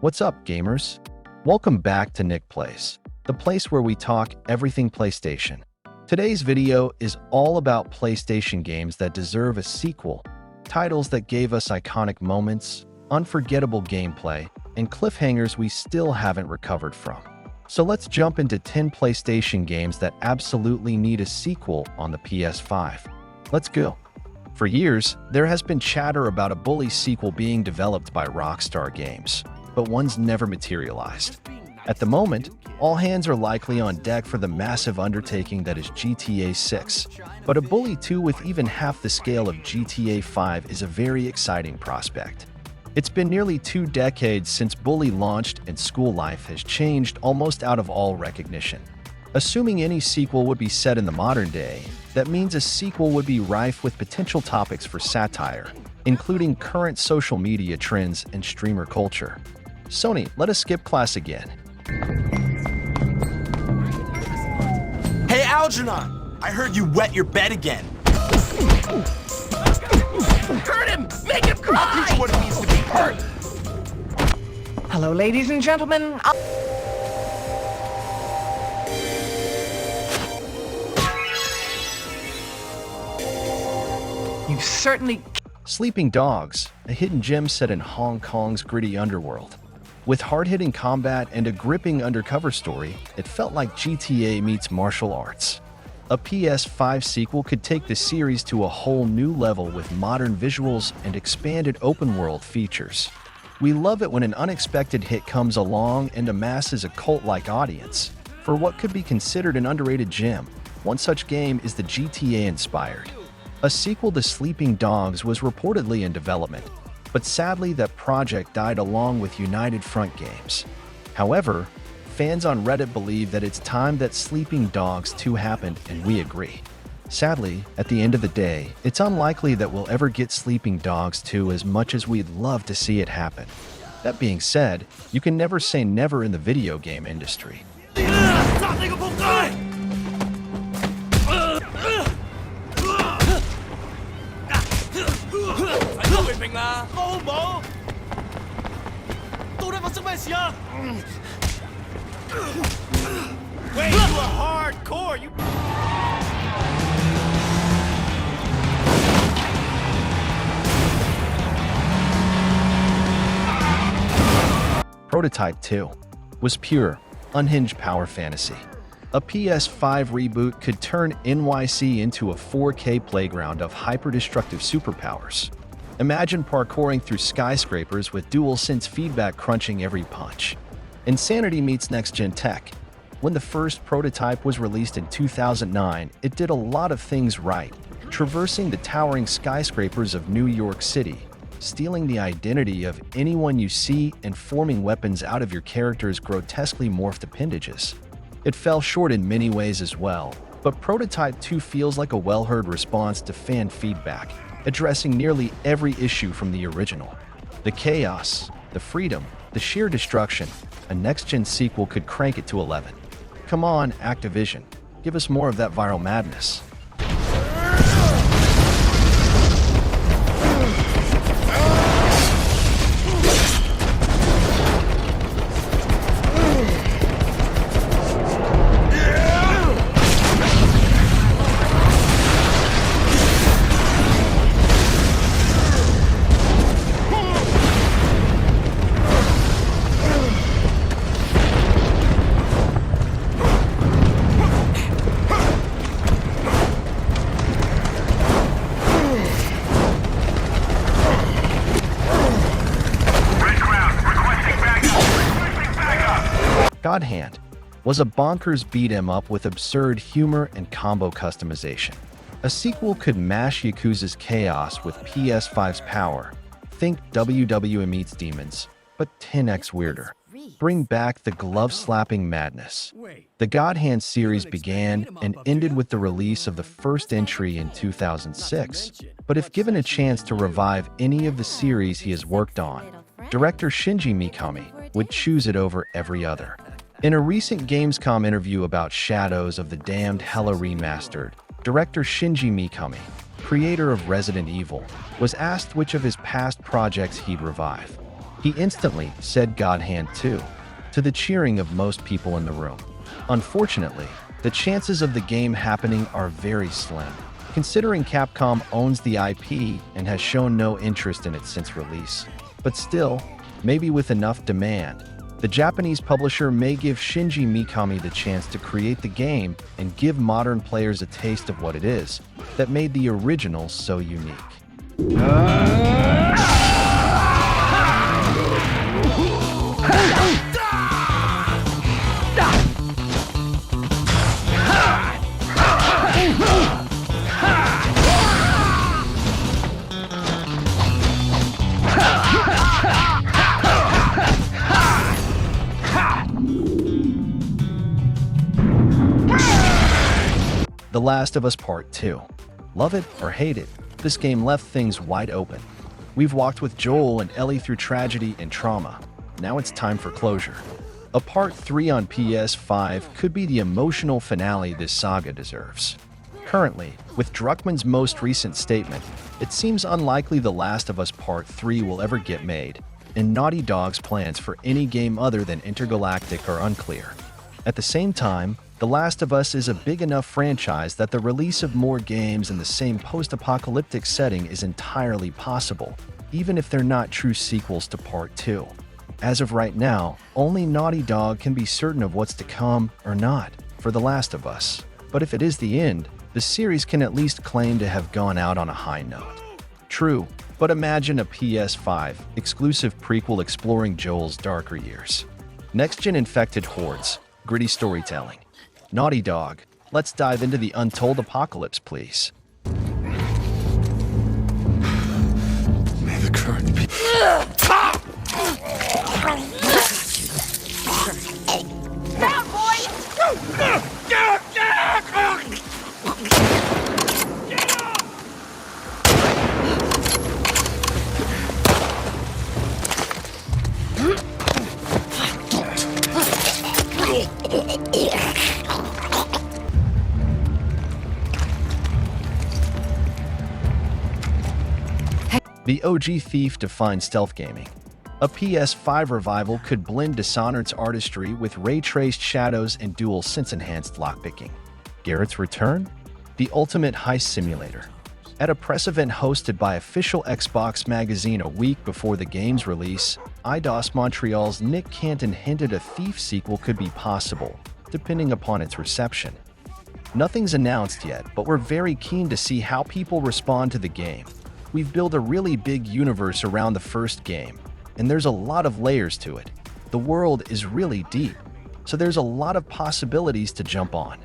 What's up, gamers? Welcome back to Nickplays, the place where we talk everything PlayStation. Today's video is all about PlayStation games that deserve a sequel, titles that gave us iconic moments, unforgettable gameplay, and cliffhangers we still haven't recovered from. So let's jump into 10 PlayStation games that absolutely need a sequel on the PS5. Let's go. For years, there has been chatter about a Bully sequel being developed by Rockstar Games, but one's never materialized. At the moment, all hands are likely on deck for the massive undertaking that is GTA 6, but a Bully 2 with even half the scale of GTA 5 is a very exciting prospect. It's been nearly 2 decades since Bully launched, and school life has changed almost out of all recognition. Assuming any sequel would be set in the modern day, that means a sequel would be rife with potential topics for satire, including current social media trends and streamer culture. Sony, let us skip class again. Hey, Algernon! I heard you wet your bed again. Hurt him! Make him cry! I'll teach you what it means to be hurt. Hello, ladies and gentlemen. You certainly... Sleeping Dogs, a hidden gem set in Hong Kong's gritty underworld. With hard-hitting combat and a gripping undercover story, it felt like GTA meets martial arts. A PS5 sequel could take the series to a whole new level with modern visuals and expanded open-world features. We love it when an unexpected hit comes along and amasses a cult-like audience. For what could be considered an underrated gem, one such game is the GTA-inspired. A sequel to Sleeping Dogs was reportedly in development, but sadly that project died along with United Front Games. However, fans on Reddit believe that it's time that Sleeping Dogs 2 happened, and we agree. Sadly, at the end of the day, it's unlikely that we'll ever get Sleeping Dogs 2 as much as we'd love to see it happen. That being said, you can never say never in the video game industry. Wait, you are hardcore, you... Prototype 2 was pure, unhinged power fantasy. A PS5 reboot could turn NYC into a 4K playground of hyper-destructive superpowers. Imagine parkouring through skyscrapers with DualSense feedback crunching every punch. Insanity meets next-gen tech. When the first prototype was released in 2009, it did a lot of things right, traversing the towering skyscrapers of New York City, stealing the identity of anyone you see, and forming weapons out of your character's grotesquely morphed appendages. It fell short in many ways as well, but Prototype 2 feels like a well-heard response to fan feedback, addressing nearly every issue from the original. The chaos, the freedom, the sheer destruction, a next-gen sequel could crank it to 11. Come on, Activision, give us more of that viral madness. God Hand was a bonkers beat-em-up with absurd humor and combo customization. A sequel could mash Yakuza's chaos with PS5's power. Think WWE meets Demons, but 10x weirder. Bring back the glove-slapping madness. The God Hand series began and ended with the release of the first entry in 2006, but if given a chance to revive any of the series he has worked on, director Shinji Mikami would choose it over every other. In a recent Gamescom interview about Shadows of the Damned Hella Remastered, director Shinji Mikami, creator of Resident Evil, was asked which of his past projects he'd revive. He instantly said God Hand 2, to the cheering of most people in the room. Unfortunately, the chances of the game happening are very slim, considering Capcom owns the IP and has shown no interest in it since release. But still, maybe with enough demand, the Japanese publisher may give Shinji Mikami the chance to create the game and give modern players a taste of what it is that made the original so unique. The Last of Us Part 2. Love it or hate it, this game left things wide open. We've walked with Joel and Ellie through tragedy and trauma. Now it's time for closure. A Part 3 on PS5 could be the emotional finale this saga deserves. Currently, with Druckmann's most recent statement, it seems unlikely The Last of Us Part 3 will ever get made, and Naughty Dog's plans for any game other than Intergalactic are unclear. At the same time, The Last of Us is a big enough franchise that the release of more games in the same post-apocalyptic setting is entirely possible, even if they're not true sequels to Part 2. As of right now, only Naughty Dog can be certain of what's to come or not for The Last of Us. But if it is the end, the series can at least claim to have gone out on a high note. True, but imagine a PS5 exclusive prequel exploring Joel's darker years. Next-gen infected hordes, gritty storytelling. Naughty Dog, let's dive into the untold apocalypse, please. May the current be... Down, boys! The OG Thief defined stealth gaming. A PS5 revival could blend Dishonored's artistry with ray-traced shadows and DualSense enhanced lockpicking. Garrett's Return? The ultimate heist simulator. At a press event hosted by official Xbox magazine a week before the game's release, IDOS Montreal's Nick Canton hinted a Thief sequel could be possible, depending upon its reception. Nothing's announced yet, but we're very keen to see how people respond to the game. We've built a really big universe around the first game, and there's a lot of layers to it. The world is really deep, so there's a lot of possibilities to jump on.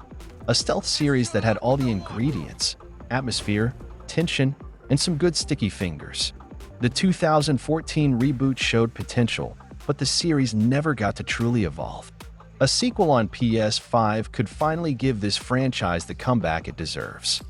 A stealth series that had all the ingredients: atmosphere, tension, and some good sticky fingers. The 2014 reboot showed potential, but the series never got to truly evolve. A sequel on PS5 could finally give this franchise the comeback it deserves.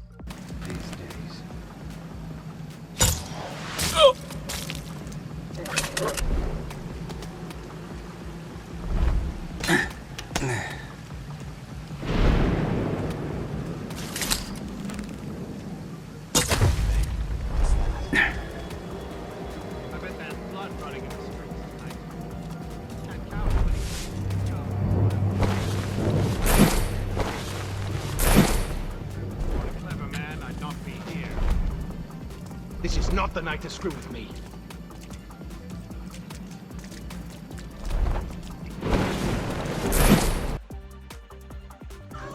This is not the night to screw with me.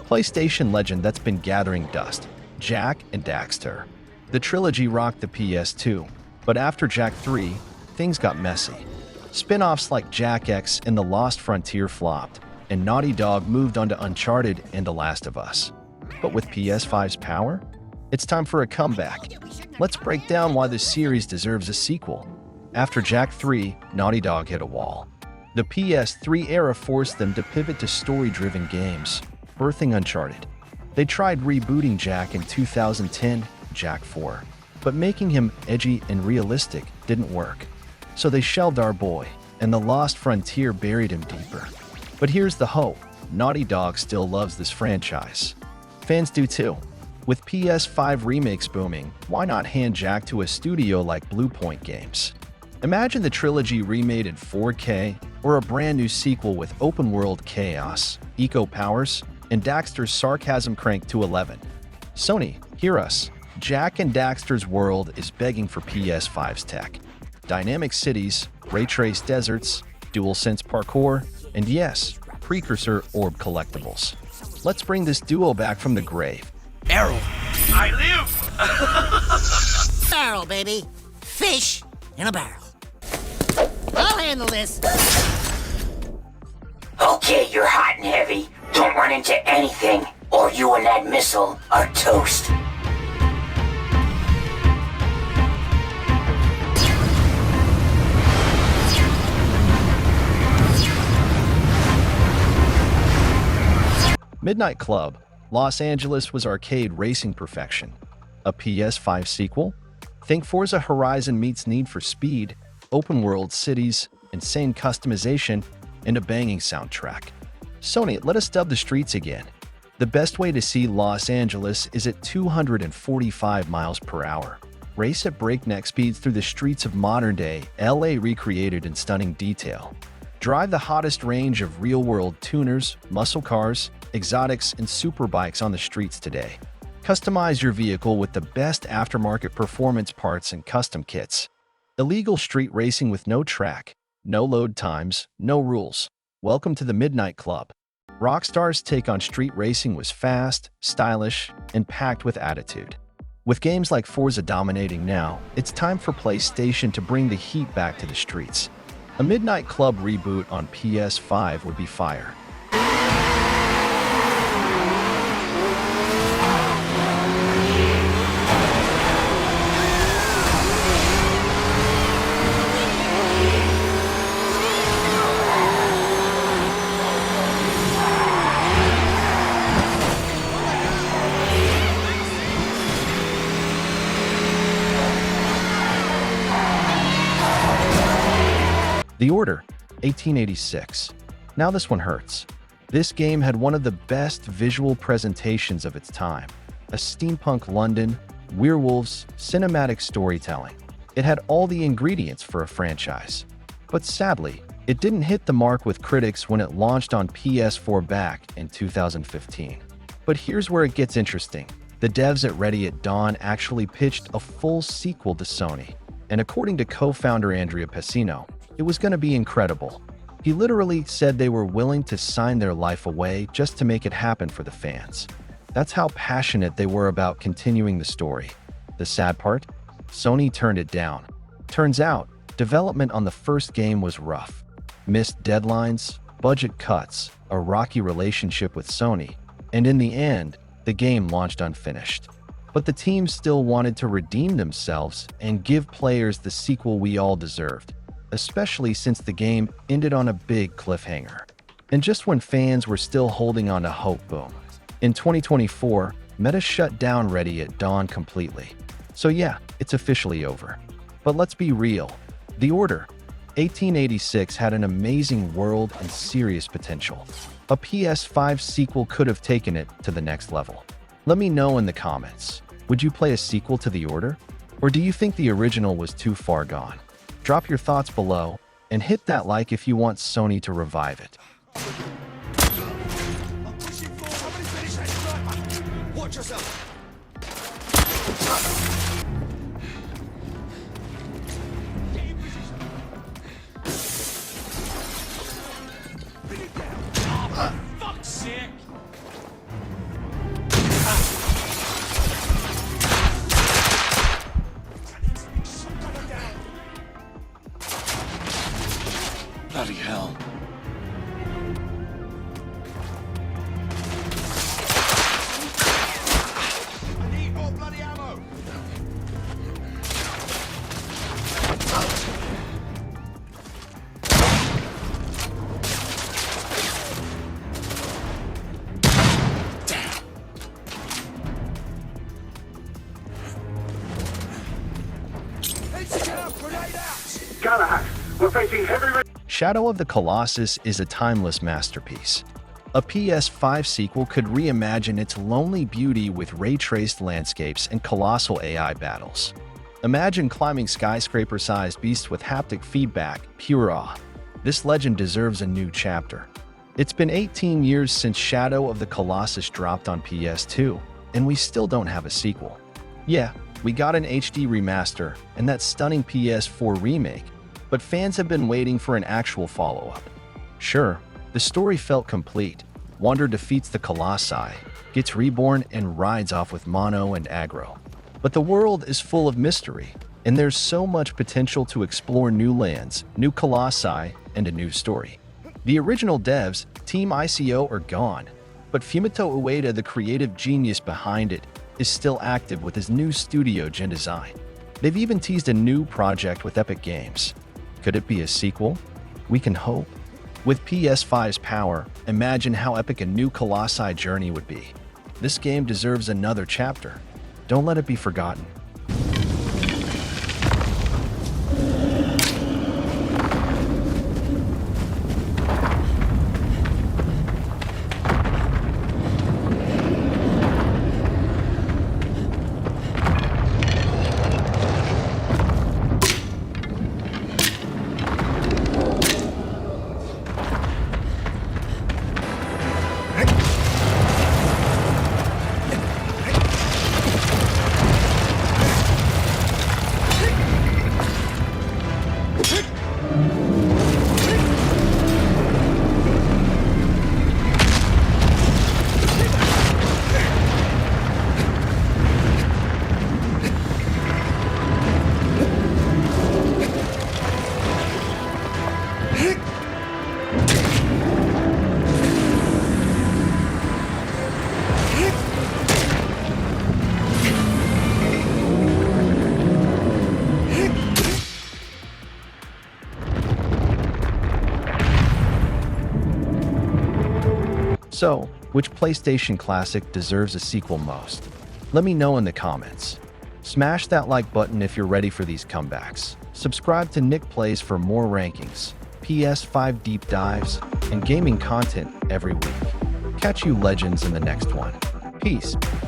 PlayStation legend that's been gathering dust, Jak and Daxter. The trilogy rocked the PS2, but after Jak 3, things got messy. Spin-offs like Jak X and The Lost Frontier flopped, and Naughty Dog moved on to Uncharted and The Last of Us. But with PS5's power, it's time for a comeback. Let's break down why this series deserves a sequel. After Jak 3, Naughty Dog hit a wall. The PS3 era forced them to pivot to story-driven games, birthing Uncharted. They tried rebooting Jak in 2010, Jak 4, but making him edgy and realistic didn't work. So they shelved our boy, and The Lost Frontier buried him deeper. But here's the hope: Naughty Dog still loves this franchise. Fans do too. With PS5 remakes booming, why not hand Jak to a studio like Blue Point Games? Imagine the trilogy remade in 4K, or a brand new sequel with open-world chaos, eco powers, and Daxter's sarcasm cranked to 11. Sony, hear us. Jak and Daxter's world is begging for PS5's tech. Dynamic cities, ray-traced deserts, DualSense parkour, and yes, precursor orb collectibles. Let's bring this duo back from the grave. Errol, I live! Barrel, baby. Fish in a barrel. I'll handle this. Okay, you're hot and heavy. Don't run into anything, or you and that missile are toast. Midnight Club, Los Angeles was arcade racing perfection. A PS5 sequel? Think Forza Horizon meets Need for Speed, open-world cities, insane customization, and a banging soundtrack. Sony, let us dub the streets again. The best way to see Los Angeles is at 245 miles per hour. Race at breakneck speeds through the streets of modern-day LA recreated in stunning detail. Drive the hottest range of real-world tuners, muscle cars, exotics, and superbikes on the streets today. Customize your vehicle with the best aftermarket performance parts and custom kits. Illegal street racing with no track, no load times, no rules. Welcome to the Midnight Club. Rockstar's take on street racing was fast, stylish, and packed with attitude. With games like Forza dominating now, it's time for PlayStation to bring the heat back to the streets. A Midnight Club reboot on PS5 would be fire. The Order, 1886. Now this one hurts. This game had one of the best visual presentations of its time. A steampunk London, werewolves, cinematic storytelling. It had all the ingredients for a franchise. But sadly, it didn't hit the mark with critics when it launched on PS4 back in 2015. But here's where it gets interesting. The devs at Ready at Dawn actually pitched a full sequel to Sony. And according to co-founder Andrea Pacino, it was going to be incredible. He literally said they were willing to sign their life away just to make it happen for the fans. That's how passionate they were about continuing the story. The sad part? Sony turned it down. Turns out, development on the first game was rough. Missed deadlines, budget cuts, a rocky relationship with Sony, and in the end, the game launched unfinished. But the team still wanted to redeem themselves and give players the sequel we all deserved, especially since the game ended on a big cliffhanger. And just when fans were still holding on to hope, boom. In 2024, Meta shut down Ready at Dawn completely. So yeah, it's officially over. But let's be real. The Order, 1886 had an amazing world and serious potential. A PS5 sequel could have taken it to the next level. Let me know in the comments. Would you play a sequel to The Order? Or do you think the original was too far gone? Drop your thoughts below, and hit that like if you want Sony to revive it. Watch yourself! Fuck's sake! Bloody hell. I need more bloody ammo. We're facing heavy. Shadow of the Colossus is a timeless masterpiece. A PS5 sequel could reimagine its lonely beauty with ray-traced landscapes and colossal AI battles. Imagine climbing skyscraper-sized beasts with haptic feedback, pure awe. This legend deserves a new chapter. It's been 18 years since Shadow of the Colossus dropped on PS2, and we still don't have a sequel. Yeah, we got an HD remaster and that stunning PS4 remake, but fans have been waiting for an actual follow-up. Sure, the story felt complete. Wander defeats the Colossi, gets reborn, and rides off with Mono and Aggro. But the world is full of mystery, and there's so much potential to explore new lands, new Colossi, and a new story. The original devs, Team ICO, are gone, but Fumito Ueda, the creative genius behind it, is still active with his new studio Gen Design. They've even teased a new project with Epic Games. Could it be a sequel? We can hope. With PS5's power, imagine how epic a new Colossi journey would be. This game deserves another chapter. Don't let it be forgotten. So, which PlayStation classic deserves a sequel most? Let me know in the comments. Smash that like button if you're ready for these comebacks. Subscribe to Nickplays for more rankings, PS5 deep dives, and gaming content every week. Catch you legends in the next one. Peace.